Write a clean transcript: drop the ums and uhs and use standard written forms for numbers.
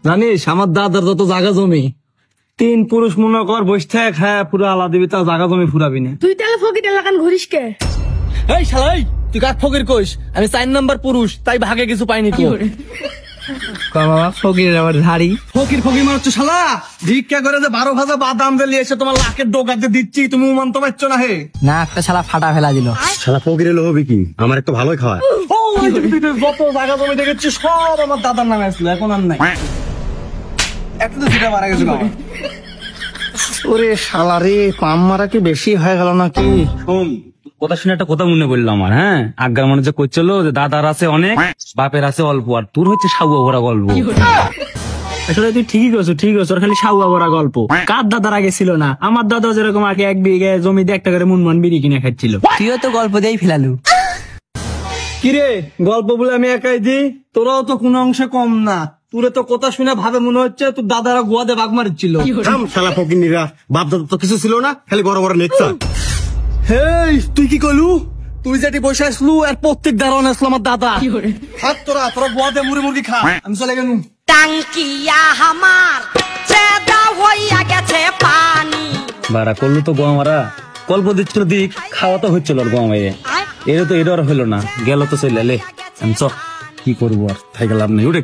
জানিস আমার দাদার যত জায়গা জমি 3 পুরুষ মনে কর বসে থাক, হ্যাঁ পুরো আলাদা দিবি, তাও জায়গা জমি ফুরাবি না। তুই তাহলে ফকির এলাকান ঘুরিস কে? এই শালা এই, তুই কাক ফকির কইস? আমি 4 নাম্বার পুরুষ, তাই ভাগে কিছু পাইনি তো। বাবা ফকির আবার ধাড়ি ফকির ফকির মানে হচ্ছে শালা ভিক্ষা করে যে 12 ভাজা বাদাম দিয়ে এসে তোমার লাখের ডোকাতে দিচ্ছি, তুমি উমান তো পাচ্ছ না হে। না একটা শালা ফাটা ফেলা দিল। শালা ফকিরের লোভ কি আমার একটু ভালোই খাওয়ায়। যত জায়গা জমি দেখেছি সব আমার দাদার নামে আসলো, এখন আর নাই। একটা তো সেটা মারা গেছিল। ওরে শালা রে, পাম মারা কি বেশি হয়ে গেল নাকি? শোন, কথা শুনে একটা কথা মনে পড়লো আমার। হ্যাঁ, আজ্ঞার মনে যে করছিল যে দাদার আছে অনেক, বাপের আছে অল্প, আর তোর হচ্ছে সাবুয়া ভরা গল্প। আসলে তুই ঠিকই করছো, ঠিক আছে। ওর খালি সাউয়া ভরা গল্প। কার দাদার আগে ছিল না? আমার দাদা যেরকম আগে 1 বিঘে জমিতে একটা করে মুনমন বিড়ি কিনে খাচ্ছিল। তুইও তো গল্প দিয়েই ফেলালু। কিরে গল্প বলে আমি একাই দিই, তোরাও তো কোনো অংশে কম না। তোরে তো কথা শুনে ভাবে মনে হচ্ছে তোর দাদারা গোয়াতে বাঘ মারিছিল। থাম শালা ফকিরনিরা, বাপ দাদা তো কিছু ছিল না, খালি বড় বড় নেকসা। হেই তুই কি কইলু? তুই যেটি বসে আসলু আর প্রত্যেক দারণ আসলো আমার দাদা। হাত তোরা তোরা গোয়াতে মুড়ি মুরগি খা, আমি চলে গেলু। টাঙ্কিয়া হামার চেদা হইয়া গেছে পানি। বারা করলো তো গোয়া মারা, গল্প দিচ্ছিল দিক, খাওয়া তো হচ্ছিল আর গোয়া মাইরে। এটা তো এটা আর হইলো না, গেল তো চলে লে। আমি চ কি করবো আর, থাই গেলাম নেই উঠে।